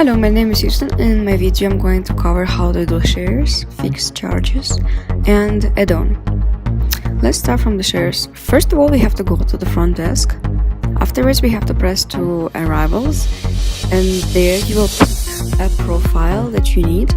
Hello, my name is Suzan. In my video I'm going to cover how to do shares, fixed charges and add-on. Let's start from the shares. First of all, we have to go to the front desk. Afterwards we have to press to arrivals, and there you will pick a profile that you need.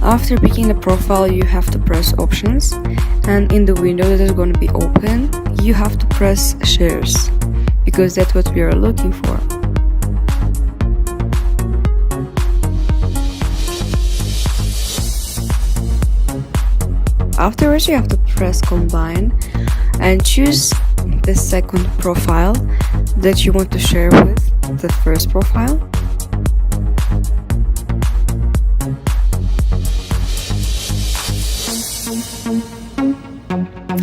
After picking the profile, you have to press options, and in the window that is going to be open, you have to press shares, because that's what we are looking for. Afterwards, you have to press combine and choose the second profile that you want to share with the first profile.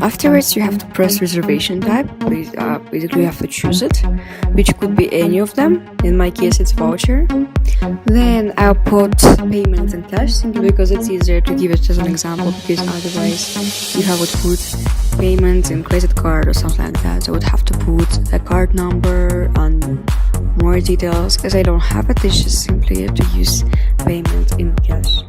Afterwards, you have to press reservation type. Basically, you have to choose it, which could be any of them. In my case, it's voucher. Then I'll put payment in cash, simply because it's easier to give it as an example, because otherwise you would put payment in credit card or something like that. So I would have to put a card number and more details. As I don't have it, it's just simply to use payment in cash.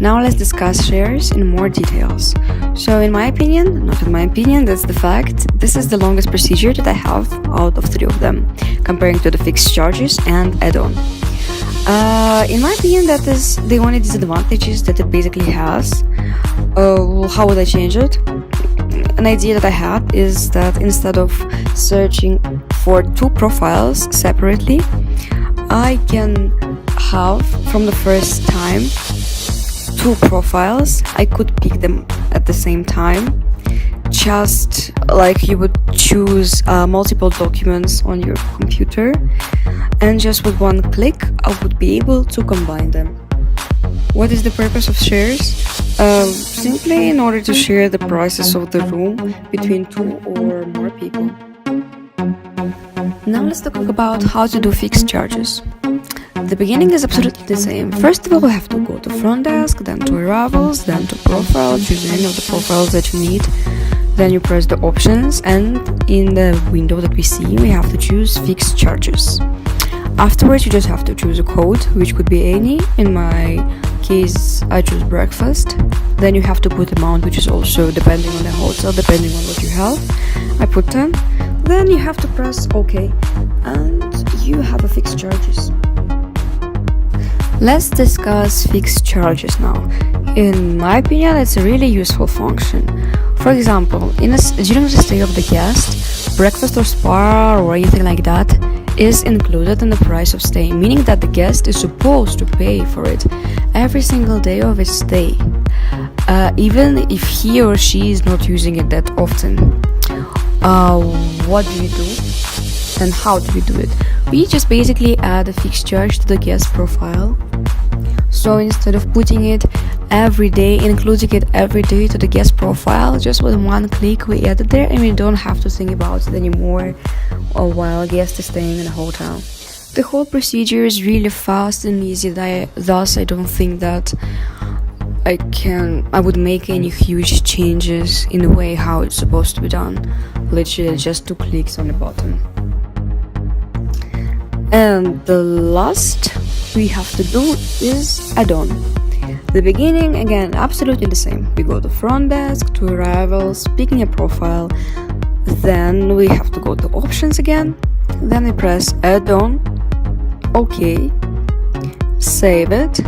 Now let's discuss shares in more details. So in my opinion, not in my opinion, that's the fact, this is the longest procedure that I have out of 3 of them, comparing to the fixed charges and add-on. In my opinion, that is the only disadvantages that it basically has. How would I change it? An idea that I had is that instead of searching for 2 profiles separately, I can have from the first time 2 profiles. I could pick them at the same time, just like you would choose multiple documents on your computer, and just with one click I would be able to combine them. What is the purpose of shares? Simply in order to share the prices of the room between 2 or more people. Now let's talk about how to do fixed charges. The beginning is absolutely the same. First of all, we have to go to front desk, then to arrivals, then to profile, choose any of the profiles that you need. Then you press the options, and in the window that we see, we have to choose fixed charges. Afterwards, you just have to choose a code, which could be any. In my case, I choose breakfast. Then you have to put amount, which is also depending on the hotel, depending on what you have. I put 10. Then you have to press OK, and you have a fixed charges. Let's discuss fixed charges now. In my opinion, it's a really useful function. For example, during the stay of the guest, breakfast or spa or anything like that is included in the price of stay, meaning that the guest is supposed to pay for it every single day of his stay, even if he or she is not using it that often. What do we do and how do we do it? We just basically add a fixed charge to the guest profile. So instead of putting it every day, including it every day to the guest profile, just with one click we add it there, and we don't have to think about it anymore while guest is staying in a hotel. The whole procedure is really fast and easy, thus I don't think that I would make any huge changes in the way how it's supposed to be done. Literally just 2 clicks on the button. And the last we have to do is add-on. The beginning, again, absolutely the same. We go to front desk, to arrivals, picking a profile. Then we have to go to options again. Then we press add-on, OK, save it.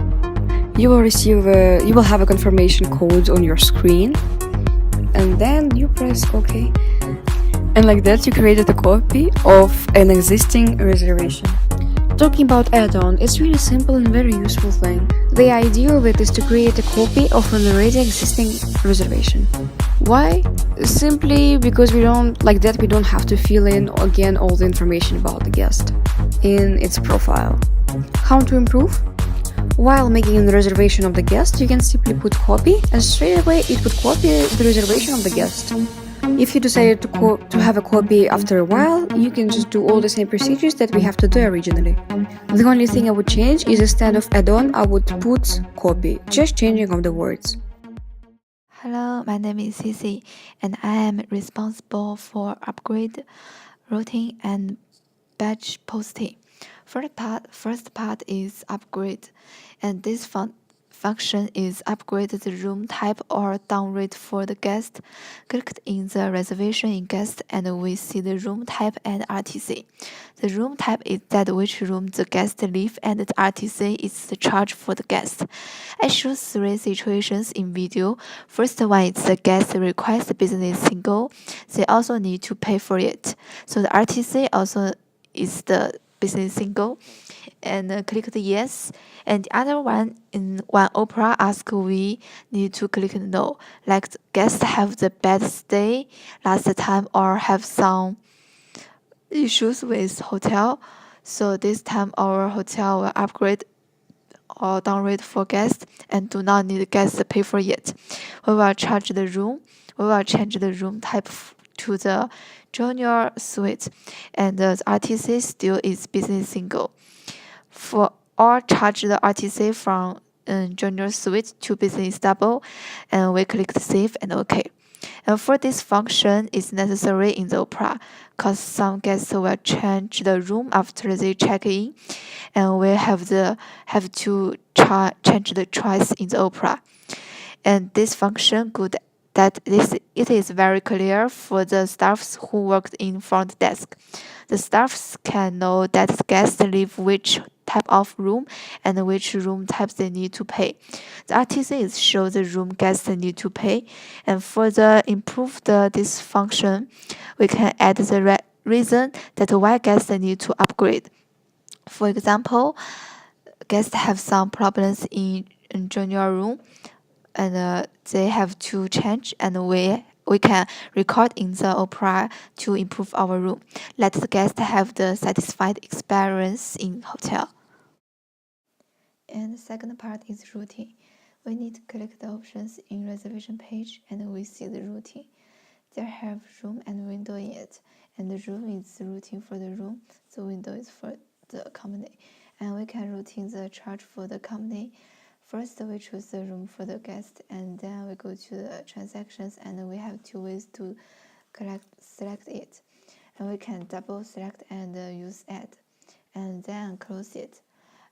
You will have a confirmation code on your screen, and then you press OK. And like that, you created a copy of an existing reservation. Talking about add-on, it's really simple and very useful thing. The idea of it is to create a copy of an already existing reservation. Why? Simply because we don't have to fill in again all the information about the guest in its profile. How to improve? While making the reservation of the guest, you can simply put copy, and straight away it would copy the reservation of the guest. If you decided to have a copy after a while, you can just do all the same procedures that we have to do originally. The only thing I would change is instead of add-on, I would put copy, just changing of the words. Hello, my name is Cicy, and I am responsible for upgrade, routing, and batch posting. First part is upgrade, and this function is upgrade the room type or downrate for the guest. Click in the reservation in guest and we see the room type and RTC. The room type is that which room the guest live and the RTC is the charge for the guest. I show three situations in video. First one is the guest request business single. They also need to pay for it. So the RTC also is the business single, and click the yes. And the other one, in one Opera ask, we need to click no, like the guests have the bad stay last time or have some issues with hotel. So this time our hotel will upgrade or downrate for guests and do not need guests to pay for it. We will charge the room. We will change the room type to the junior suite, and the RTC still is business single. For or charge the RTC from junior suite to business double, and we click save and OK. And for this function is necessary in the Opera, because some guests will change the room after they check in, and we have to change the choice in the Opera. And this function good that it is very clear for the staffs who worked in front desk. The staffs can know that the guests leave which type of room and which room types they need to pay. The RTC is show the room guests need to pay, and further improve this function, we can add the reason that why guests need to upgrade. For example, guests have some problems in junior room, and they have to change, and we can record in the Opera to improve our room. Let the guests have the satisfied experience in hotel. And the second part is routing. We need to click the options in reservation page and we see the routing. There have room and window in it, and the room is routing for the room, the window is for the company. And we can routing the charge for the company. First, we choose the room for the guest, and then we go to the transactions, and we have two ways to select it. And we can double select and use add, and then close it.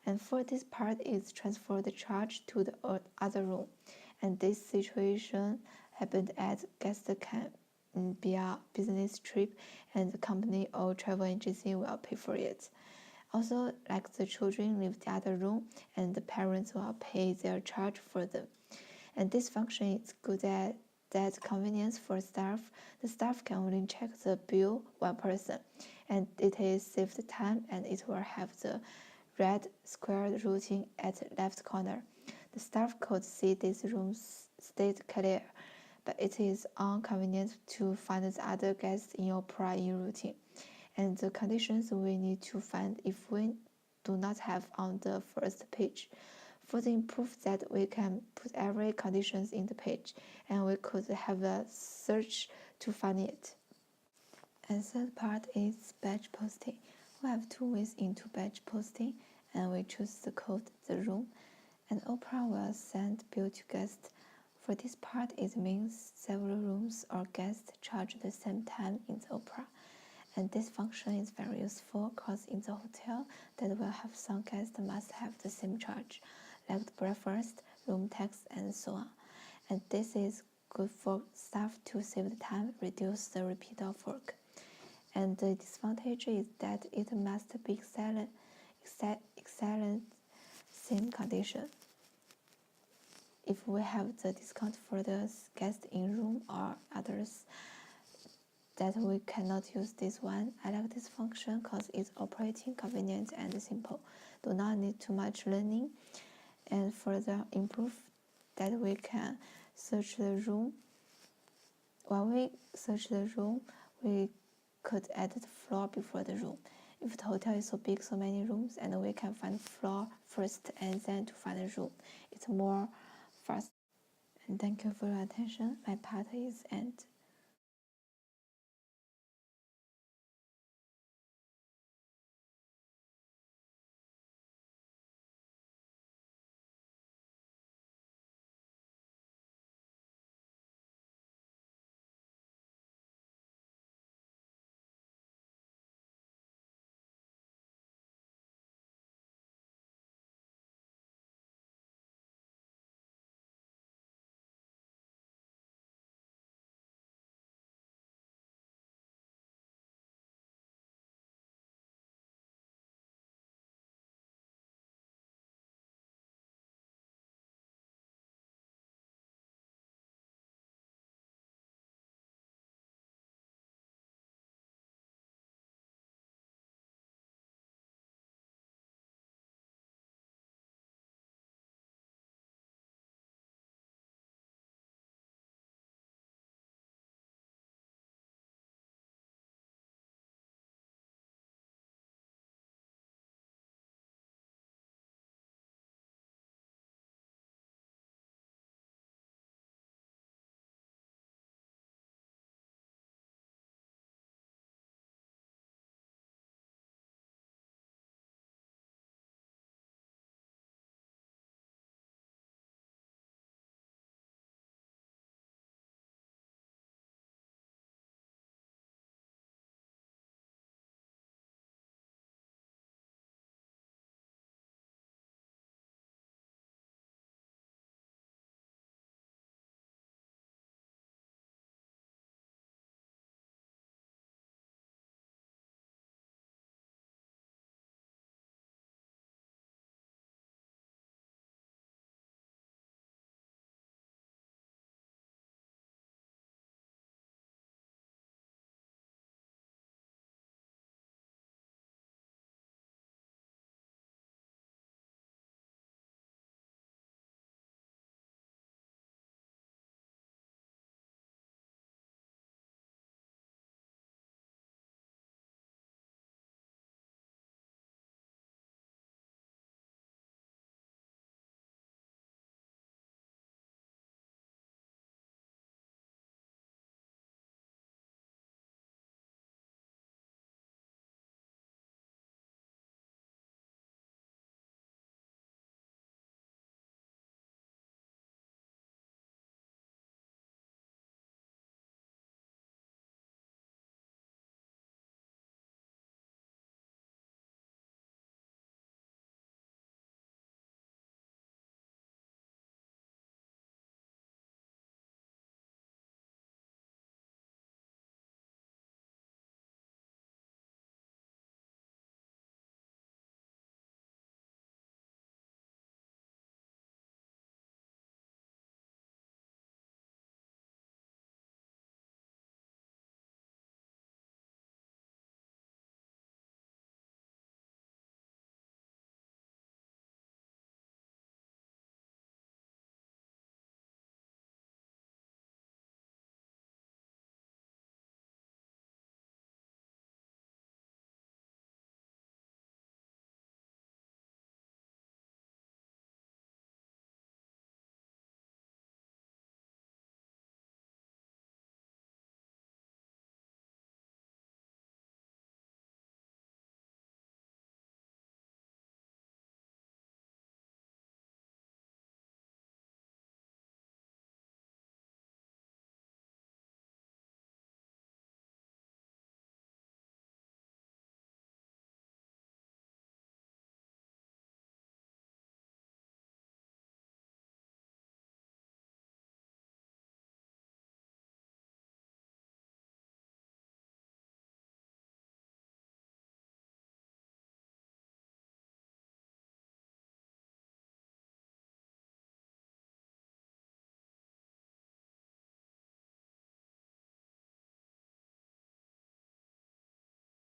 And for this part is transfer the charge to the other room. And this situation happened as guest can be a business trip, and the company or travel agency will pay for it. Also, like the children leave the other room, and the parents will pay their charge for them. And this function is good at that convenience for staff. The staff can only check the bill one person, and it is save the time, and it will have the red square routing at left corner. The staff could see these rooms state clear, but it is inconvenient to find the other guests in your prior routing, and the conditions we need to find if we do not have on the first page. For the improve that, we can put every conditions in the page, and we could have a search to find it. And third part is batch posting. We have two ways into batch posting, and we choose the code, the room, and Opera will send bill to guest. For this part, it means several rooms or guests charge the same time in the Opera. And this function is very useful because in the hotel that will have some guests must have the same charge, like the breakfast, room tax, and so on. And this is good for staff to save the time, reduce the repeat of work. And the disadvantage is that it must be excellent same condition. If we have the discount for the guest in room or others, that we cannot use this one. I like this function because it's operating convenient and simple. Do not need too much learning. And further improve that we can search the room. When we search the room, we could add the floor before the room. if the hotel is so big, so many rooms, and we can find floor first and then to find a room, it's more fast. And thank you for your attention. My part is end.